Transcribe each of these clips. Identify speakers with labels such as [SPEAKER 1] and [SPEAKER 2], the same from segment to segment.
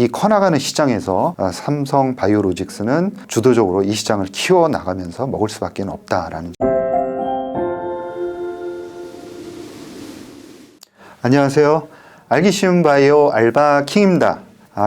[SPEAKER 1] 이 커나가는 시장에서 삼성 바이오로직스는 주도적으로 이 시장을 키워나가면서 먹을 수밖에 없다라는. 안녕하세요. 알기 쉬운 바이오 알바킹입니다.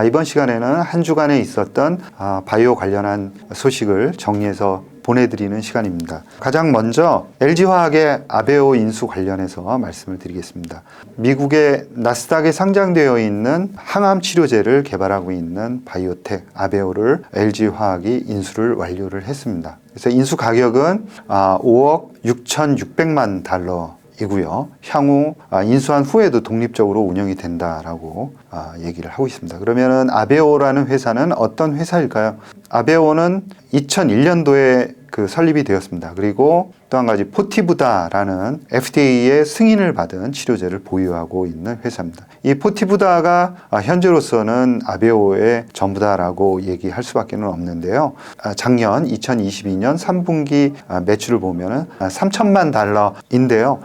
[SPEAKER 1] 이번 시간에는 한 주간에 있었던 바이오 관련한 소식을 정리해서 보내드리는 시간입니다. 가장 먼저 LG화학의 아베오 인수 관련해서 말씀을 드리겠습니다. 미국의 나스닥에 상장되어 있는 항암 치료제를 개발하고 있는 바이오텍 아베오를 LG화학이 인수를 완료를 했습니다. 그래서 인수 가격은 5억 6,600만 달러 이고요. 향후 인수한 후에도 독립적으로 운영이 된다라고 얘기를 하고 있습니다. 그러면은 아베오라는 회사는 어떤 회사일까요? 아베오는 2001년도에 설립이 되었습니다. 그리고 또 한 가지 포티부다라는 FDA의 승인을 받은 치료제를 보유하고 있는 회사입니다. 이 포티부다가 현재로서는 아베오의 전부다라고 얘기할 수밖에 없는데요. 작년 2022년 3분기 매출을 보면은 3천만 달러인데요.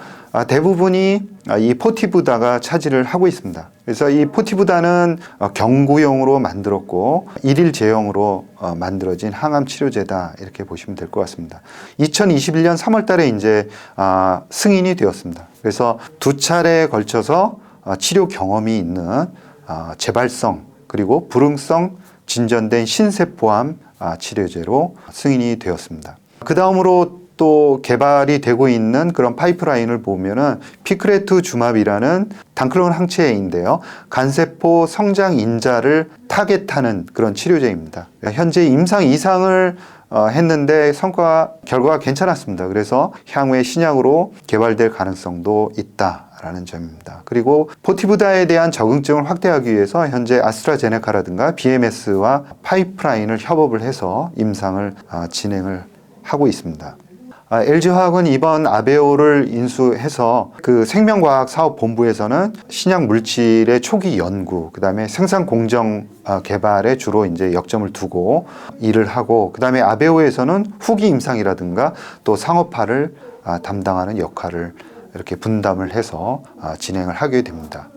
[SPEAKER 1] 대부분이 이 포티부다가 차지를 하고 있습니다. 그래서 이 포티부다는 경구용으로 만들었고 일일 제형으로 만들어진 항암 치료제다 이렇게 보시면 될 것 같습니다. 2021년 3월 달에 이제 승인이 되었습니다. 그래서 두 차례에 걸쳐서 치료 경험이 있는 재발성 그리고 불응성 진전된 신세포암 치료제로 승인이 되었습니다. 그 다음으로 또 개발이 되고 있는 그런 파이프라인을 보면은 피크레투주맙이라는 단클론 항체인데요. 간세포 성장 인자를 타겟하는 그런 치료제입니다. 현재 임상 2상을 했는데 결과가 괜찮았습니다. 그래서 향후에 신약으로 개발될 가능성도 있다라는 점입니다. 그리고 포티부다에 대한 적응증을 확대하기 위해서 현재 아스트라제네카라든가 BMS와 파이프라인을 협업을 해서 임상을 진행을 하고 있습니다. LG화학은 이번 아베오를 인수해서 생명과학사업본부에서는 신약 물질의 초기 연구, 그 다음에 생산 공정 개발에 주로 이제 역점을 두고 일을 하고, 그 다음에 아베오에서는 후기 임상이라든가 또 상업화를 담당하는 역할을 이렇게 분담을 해서 진행을 하게 됩니다.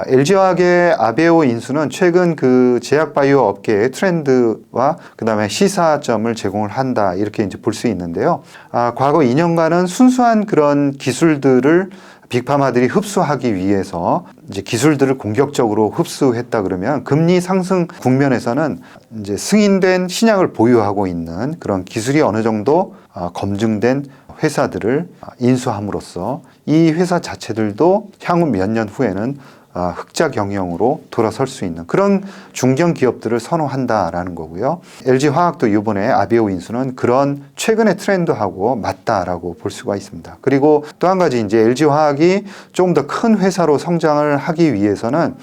[SPEAKER 1] LG화학의 아베오 인수는 최근 제약바이오 업계의 트렌드와 그 다음에 시사점을 제공을 한다 이렇게 이제 볼 수 있는데요. 과거 2년간은 순수한 그런 기술들을 빅파마들이 흡수하기 위해서 이제 기술들을 공격적으로 흡수했다 그러면 금리 상승 국면에서는 이제 승인된 신약을 보유하고 있는 그런 기술이 어느 정도 검증된 회사들을 인수함으로써 이 회사 자체들도 향후 몇 년 후에는 흑자 경영으로 돌아설 수 있는 그런 중견 기업들을 선호한다라는 거고요. LG화학도 이번에 아베오 인수는 그런 최근의 트렌드하고 맞다라고 볼 수가 있습니다. 그리고 또 한 가지 이제 LG화학이 조금 더 큰 회사로 성장을 하기 위해서는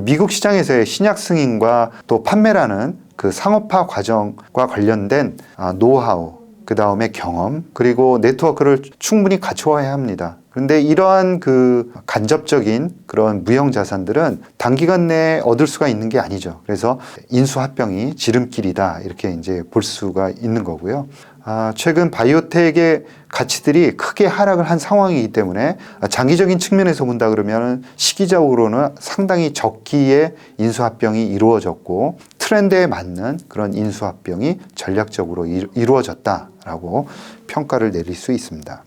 [SPEAKER 1] 미국 시장에서의 신약 승인과 또 판매라는 상업화 과정과 관련된 노하우, 그 다음에 경험, 그리고 네트워크를 충분히 갖추어야 합니다. 그런데 이러한 간접적인 그런 무형 자산들은 단기간 내에 얻을 수가 있는 게 아니죠. 그래서 인수합병이 지름길이다 이렇게 이제 볼 수가 있는 거고요. 최근 바이오텍의 가치들이 크게 하락을 한 상황이기 때문에 장기적인 측면에서 본다 그러면 시기적으로는 상당히 적기에 인수합병이 이루어졌고 트렌드에 맞는 그런 인수합병이 전략적으로 이루어졌다라고 평가를 내릴 수 있습니다.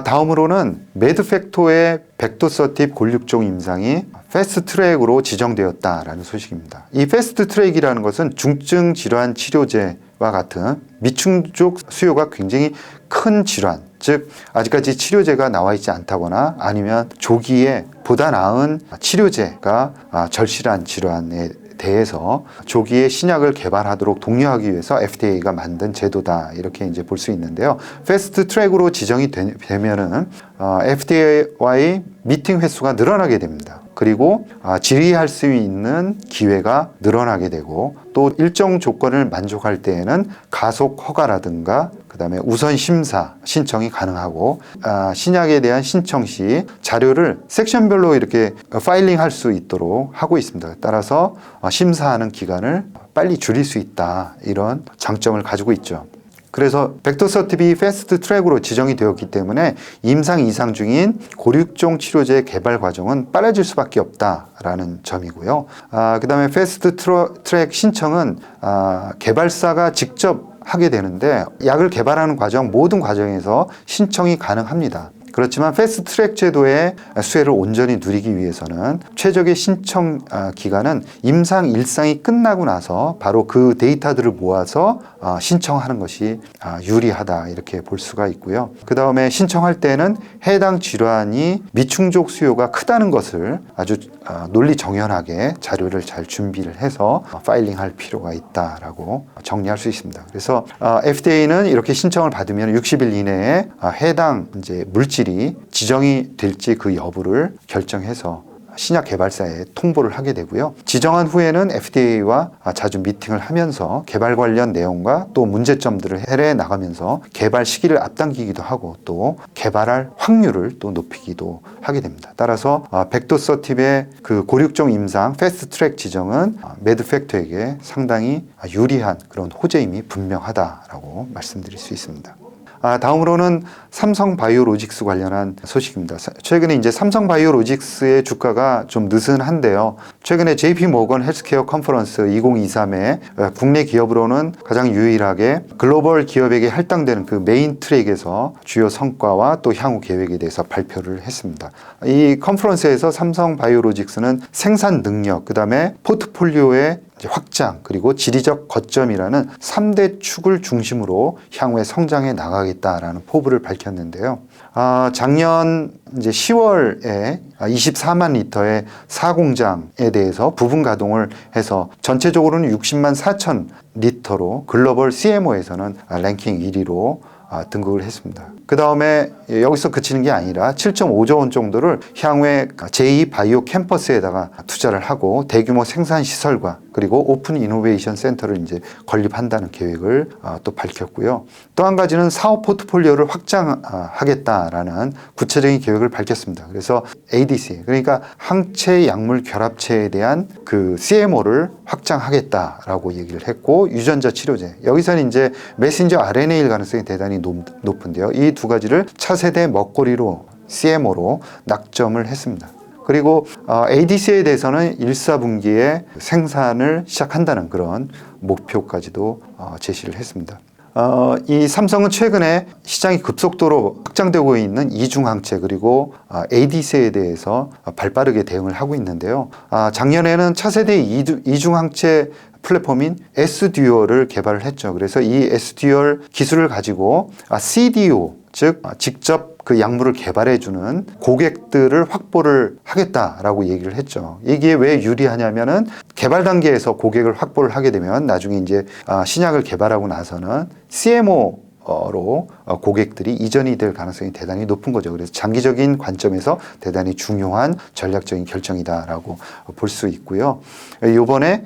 [SPEAKER 1] 다음으로는 매드팩토의 백도서팁 골육종 임상이 패스트트랙으로 지정되었다라는 소식입니다. 이 패스트트랙이라는 것은 중증 질환 치료제와 같은 미충족 수요가 굉장히 큰 질환, 즉 아직까지 치료제가 나와 있지 않다거나 아니면 조기에 보다 나은 치료제가 절실한 질환에 대해서 조기에 신약을 개발하도록 독려하기 위해서 FDA가 만든 제도다 이렇게 이제 볼 수 있는데요. 패스트 트랙으로 지정이 되면은 FDA와의 미팅 횟수가 늘어나게 됩니다. 그리고 질의할 수 있는 기회가 늘어나게 되고 또 일정 조건을 만족할 때에는 가속 허가라든가 그다음에 우선 심사 신청이 가능하고 신약에 대한 신청 시 자료를 섹션별로 이렇게 파일링할 수 있도록 하고 있습니다. 따라서 심사하는 기간을 빨리 줄일 수 있다 이런 장점을 가지고 있죠. 그래서 벡터서티비 패스트 트랙으로 지정이 되었기 때문에 임상 이상 중인 고륙종 치료제 개발 과정은 빨라질 수밖에 없다라는 점이고요. 그다음에 패스트 트랙 신청은 개발사가 직접 하게 되는데 약을 개발하는 과정 모든 과정에서 신청이 가능합니다. 그렇지만 패스트 트랙 제도의 수혜를 온전히 누리기 위해서는 최적의 신청 기간은 임상 일상이 끝나고 나서 바로 그 데이터들을 모아서 신청하는 것이 유리하다 이렇게 볼 수가 있고요. 그 다음에 신청할 때는 해당 질환이 미충족 수요가 크다는 것을 아주 논리정연하게 자료를 잘 준비를 해서 파일링할 필요가 있다라고 정리할 수 있습니다. 그래서 FDA는 이렇게 신청을 받으면 60일 이내에 해당 이제 물질이 지정이 될지 그 여부를 결정해서 신약 개발사에 통보를 하게 되고요. 지정한 후에는 FDA와 자주 미팅을 하면서 개발 관련 내용과 또 문제점들을 해외 나가면서 개발 시기를 앞당기기도 하고 또 개발할 확률을 또 높이기도 하게 됩니다. 따라서 벡터서티브의 그 고륙종 임상 패스트 트랙 지정은 매드팩터에게 상당히 유리한 그런 호재임이 분명하다라고 말씀드릴 수 있습니다. 다음으로는 삼성바이오로직스 관련한 소식입니다. 최근에 이제 삼성바이오로직스의 주가가 좀 느슨한데요. 최근에 JP모건 헬스케어 컨퍼런스 2023에 국내 기업으로는 가장 유일하게 글로벌 기업에게 할당되는 그 메인 트랙에서 주요 성과와 또 향후 계획에 대해서 발표를 했습니다. 이 컨퍼런스에서 삼성바이오로직스는 생산 능력, 그다음에 포트폴리오의 확장 그리고 지리적 거점이라는 3대 축을 중심으로 향후에 성장해 나가겠다라는 포부를 밝혔는데요. 작년 이제 10월에 24만 리터의 4공장에 대해서 부분 가동을 해서 전체적으로는 60만 4천 리터로 글로벌 CMO에서는 랭킹 1위로 등극을 했습니다. 그 다음에 여기서 그치는 게 아니라 7.5조 원 정도를 향후에 제2바이오 캠퍼스에다가 투자를 하고 대규모 생산 시설과 그리고 오픈 이노베이션 센터를 이제 건립한다는 계획을 또 밝혔고요. 또 한 가지는 사업 포트폴리오를 확장하겠다라는 구체적인 계획을 밝혔습니다. 그래서 ADC, 그러니까 항체 약물 결합체에 대한 그 CMO를 확장하겠다라고 얘기를 했고, 유전자 치료제, 여기서는 이제 메신저 RNA일 가능성이 대단히 높은데요. 이 두 가지를 차세대 먹거리로 CMO로 낙점을 했습니다. 그리고 ADC에 대해서는 1사분기에 생산을 시작한다는 그런 목표까지도 제시를 했습니다. 이 삼성은 최근에 시장이 급속도로 확장되고 있는 이중항체 그리고 ADC에 대해서 발빠르게 대응을 하고 있는데요. 작년에는 차세대 이중항체 플랫폼인 S듀얼을 개발을 했죠. 그래서 이 S듀얼 기술을 가지고 CDO, 즉 직접 그 약물을 개발해주는 고객들을 확보를 하겠다라고 얘기를 했죠. 이게 왜 유리하냐면은 개발 단계에서 고객을 확보를 하게 되면 나중에 이제 신약을 개발하고 나서는 CMO로 고객들이 이전이 될 가능성이 대단히 높은 거죠. 그래서 장기적인 관점에서 대단히 중요한 전략적인 결정이다라고 볼 수 있고요. 이번에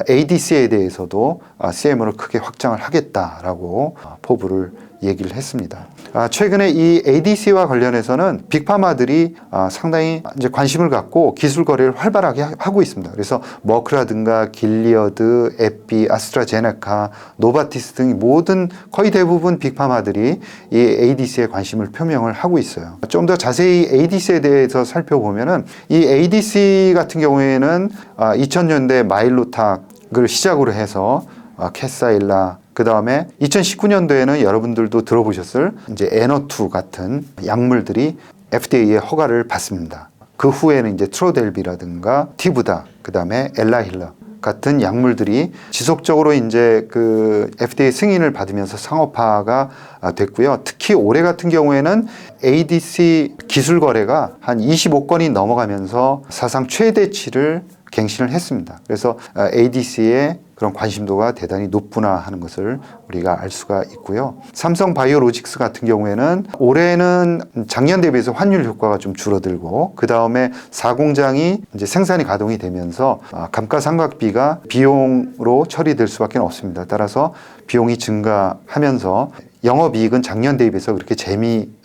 [SPEAKER 1] ADC에 대해서도 CMO를 크게 확장을 하겠다라고 포부를 얘기를 했습니다. 최근에 이 ADC와 관련해서는 빅파마들이 상당히 이제 관심을 갖고 기술 거래를 활발하게 하고 있습니다. 그래서 머크라든가 길리어드, 에피, 아스트라제네카, 노바티스 등 모든 거의 대부분 빅파마들이 이 ADC에 관심을 표명을 하고 있어요. 좀 더 자세히 ADC에 대해서 살펴보면은 이 ADC 같은 경우에는 2000년대 마일로탁을 시작으로 해서 캐사일라, 그 다음에 2019년도에는 여러분들도 들어보셨을 이제 에너투 같은 약물들이 FDA의 허가를 받습니다. 그 후에는 이제 트로델비라든가 티브다, 그 다음에 엘라힐러 같은 약물들이 지속적으로 이제 그 FDA 승인을 받으면서 상업화가 됐고요. 특히 올해 같은 경우에는 ADC 기술 거래가 한 25건이 넘어가면서 사상 최대치를 갱신을 했습니다. 그래서 ADC의 그런 관심도가 대단히 높구나 하는 것을 우리가 알 수가 있고요. 삼성바이오로직스 같은 경우에는 올해는 작년 대비해서 환율 효과가 좀 줄어들고 그 다음에 4공장이 이제 생산이 가동이 되면서 감가상각비가 비용으로 처리될 수밖에 없습니다. 따라서 비용이 증가하면서 영업이익은 작년 대비해서 그렇게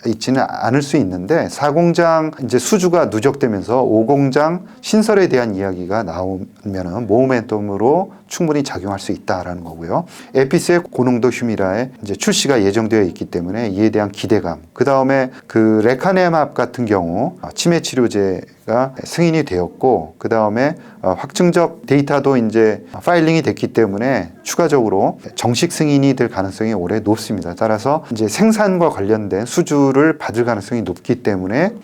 [SPEAKER 1] 있지는 않을 수 있는데 4공장 이제 수주가 누적되면서 5공장 신설에 대한 이야기가 나오면은 모멘텀으로 충분히 작용할 수 있다라는 거고요. 에피스의 고농도 휴미라의 이제 출시가 예정되어 있기 때문에 이에 대한 기대감. 그 다음에 그 레카네맙 같은 경우 치매 치료제가 승인이 되었고, 그 다음에 확증적 데이터도 이제 파일링이 됐기 때문에 추가적으로 정식 승인이 될 가능성이 올해 높습니다. 따라서 이제 생산과 관련된 수주를 받을 가능성이 높기 때문에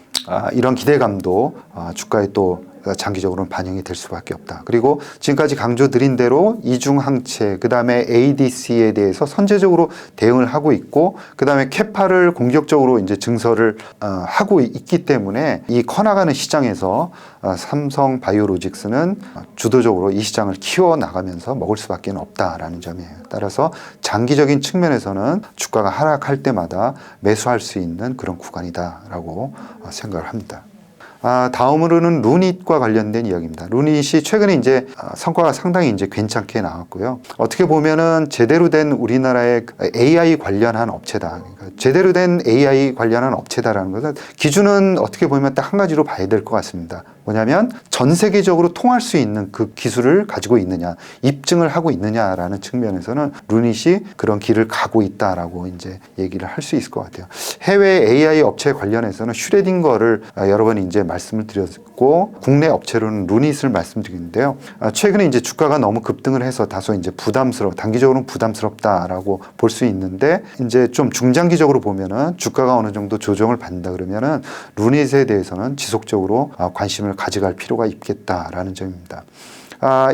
[SPEAKER 1] 이런 기대감도 주가에 또 장기적으로는 반영이 될 수밖에 없다. 그리고 지금까지 강조드린 대로 이중항체, 그 다음에 ADC에 대해서 선제적으로 대응을 하고 있고, 그 다음에 캐파를 공격적으로 이제 증설을 하고 있기 때문에 이 커나가는 시장에서 삼성 바이오로직스는 주도적으로 이 시장을 키워나가면서 먹을 수밖에 없다라는 점이에요. 따라서 장기적인 측면에서는 주가가 하락할 때마다 매수할 수 있는 그런 구간이다라고 생각을 합니다. 다음으로는 루닛과 관련된 이야기입니다. 루닛이 최근에 이제 성과가 상당히 이제 괜찮게 나왔고요. 어떻게 보면은 제대로 된 우리나라의 AI 관련한 업체다. 그러니까 제대로 된 AI 관련한 업체다라는 것은 기준은 어떻게 보면 딱 한 가지로 봐야 될 것 같습니다. 뭐냐면 전 세계적으로 통할 수 있는 그 기술을 가지고 있느냐, 입증을 하고 있느냐라는 측면에서는 루닛이 그런 길을 가고 있다라고 이제 얘기를 할 수 있을 것 같아요. 해외 AI 업체 관련해서는 슈레딩거를 여러 번 이제 말씀을 드렸고, 국내 업체로는 루닛을 말씀드리는데요. 최근에 이제 주가가 너무 급등을 해서 다소 이제 단기적으로는 부담스럽다라고 볼 수 있는데, 이제 좀 중장기적으로 보면은 주가가 어느 정도 조정을 받는다 그러면은 루닛에 대해서는 지속적으로 관심을 가져갈 필요가 있겠다라는 점입니다.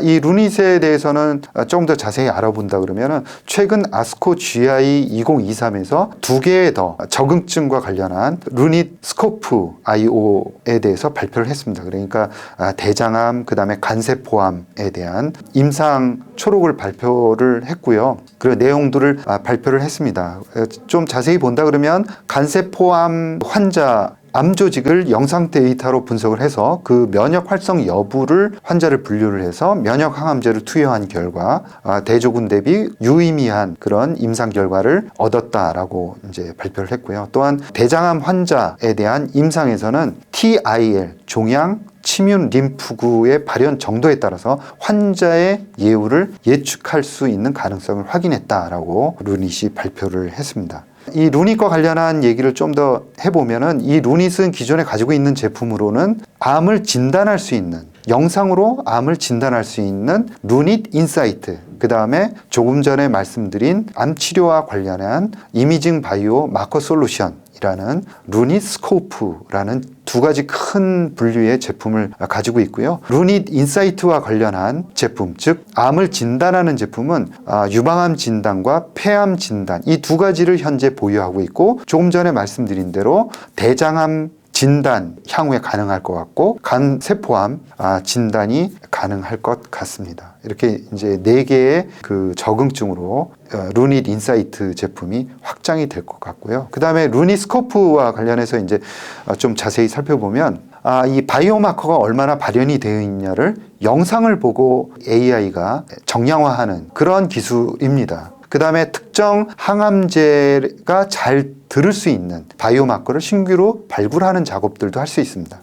[SPEAKER 1] 이 루닛에 대해서는 조금 더 자세히 알아본다 그러면은 최근 아스코 GI 2023에서 2개의 더 적응증과 관련한 루닛 스코프 IO에 대해서 발표를 했습니다. 그러니까 대장암, 그 다음에 간세포암에 대한 임상 초록을 발표를 했고요. 그 내용들을 발표를 했습니다. 좀 자세히 본다 그러면 간세포암 환자 암 조직을 영상 데이터로 분석을 해서 그 면역 활성 여부를 환자를 분류를 해서 면역 항암제를 투여한 결과 대조군 대비 유의미한 그런 임상 결과를 얻었다라고 이제 발표를 했고요. 또한 대장암 환자에 대한 임상에서는 TIL 종양 침윤 림프구의 발현 정도에 따라서 환자의 예후를 예측할 수 있는 가능성을 확인했다라고 루닛이 발표를 했습니다. 이 루닛과 관련한 얘기를 좀 더 해보면은, 이 루닛은 기존에 가지고 있는 제품으로는 암을 진단할 수 있는, 영상으로 암을 진단할 수 있는 루닛 인사이트, 그 다음에 조금 전에 말씀드린 암 치료와 관련한 이미징 바이오 마커 솔루션이라는 루닛 스코프라는 두 가지 큰 분류의 제품을 가지고 있고요. 루닛 인사이트와 관련한 제품, 즉 암을 진단하는 제품은 유방암 진단과 폐암 진단, 이 두 가지를 현재 보유하고 있고, 조금 전에 말씀드린 대로 대장암 진단 향후에 가능할 것 같고, 간세포암 진단이 가능할 것 같습니다. 이렇게 이제 4개의 그 적응증으로 루닛 인사이트 제품이 확장이 될 것 같고요. 그 다음에 루닛 스코프와 관련해서 이제 좀 자세히 살펴보면, 이 바이오마커가 얼마나 발현이 되어 있냐를 영상을 보고 AI가 정량화하는 그런 기술입니다. 그 다음에 특정 항암제가 잘 들을 수 있는 바이오마커를 신규로 발굴하는 작업들도 할 수 있습니다.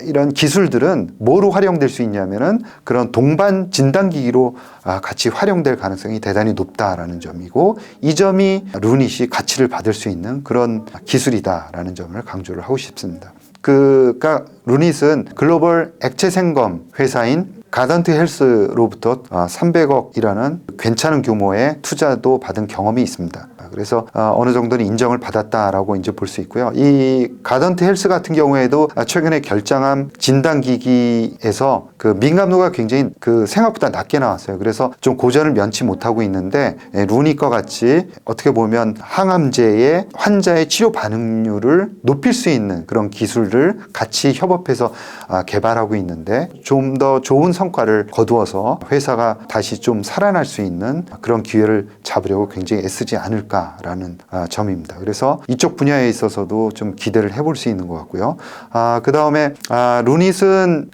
[SPEAKER 1] 이런 기술들은 뭐로 활용될 수 있냐면은 그런 동반 진단기기로 같이 활용될 가능성이 대단히 높다라는 점이고, 이 점이 루닛이 가치를 받을 수 있는 그런 기술이다라는 점을 강조를 하고 싶습니다. 그러니까 루닛은 글로벌 액체 생검 회사인 가던트 헬스로부터 300억이라는 괜찮은 규모의 투자도 받은 경험이 있습니다. 그래서 어느 정도는 인정을 받았다라고 이제 볼 수 있고요. 이 가던트 헬스 같은 경우에도 최근에 결장암 진단기기에서 그 민감도가 굉장히 그 생각보다 낮게 나왔어요. 그래서 좀 고전을 면치 못하고 있는데, 루닛과 같이 어떻게 보면 항암제의 환자의 치료 반응률을 높일 수 있는 그런 기술을 같이 협업해서 개발하고 있는데, 좀 더 좋은 성과를 거두어서 회사가 다시 좀 살아날 수 있는 그런 기회를 잡으려고 굉장히 애쓰지 않을까라는 점입니다. 그래서 이쪽 분야에 있어서도 좀 기대를 해볼 수 있는 것 같고요. 그 다음에 루닛은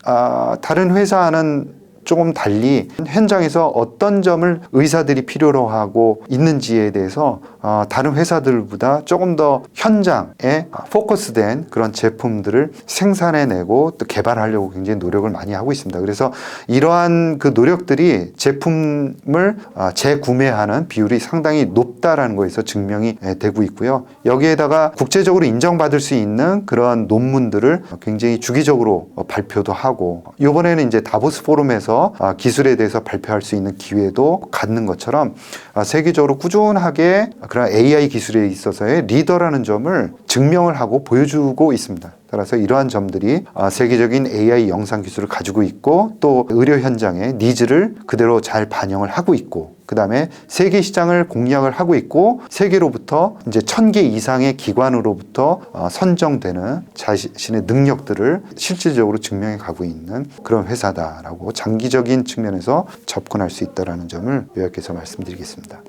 [SPEAKER 1] 다른 회사는 조금 달리 현장에서 어떤 점을 의사들이 필요로 하고 있는지에 대해서 다른 회사들보다 조금 더 현장에 포커스된 그런 제품들을 생산해내고 또 개발하려고 굉장히 노력을 많이 하고 있습니다. 그래서 이러한 그 노력들이 제품을 재구매하는 비율이 상당히 높다라는 거에서 증명이 되고 있고요. 여기에다가 국제적으로 인정받을 수 있는 그런 논문들을 굉장히 주기적으로 발표도 하고, 이번에는 이제 다보스 포럼에서 기술에 대해서 발표할 수 있는 기회도 갖는 것처럼 세계적으로 꾸준하게 그런 AI 기술에 있어서의 리더라는 점을 증명을 하고 보여주고 있습니다. 따라서 이러한 점들이 세계적인 AI 영상 기술을 가지고 있고, 또 의료 현장의 니즈를 그대로 잘 반영을 하고 있고, 그 다음에 세계 시장을 공략을 하고 있고, 세계로부터 이제 1000개 이상의 기관으로부터 선정되는 자신의 능력들을 실질적으로 증명해 가고 있는 그런 회사다라고 장기적인 측면에서 접근할 수 있다는 점을 요약해서 말씀드리겠습니다.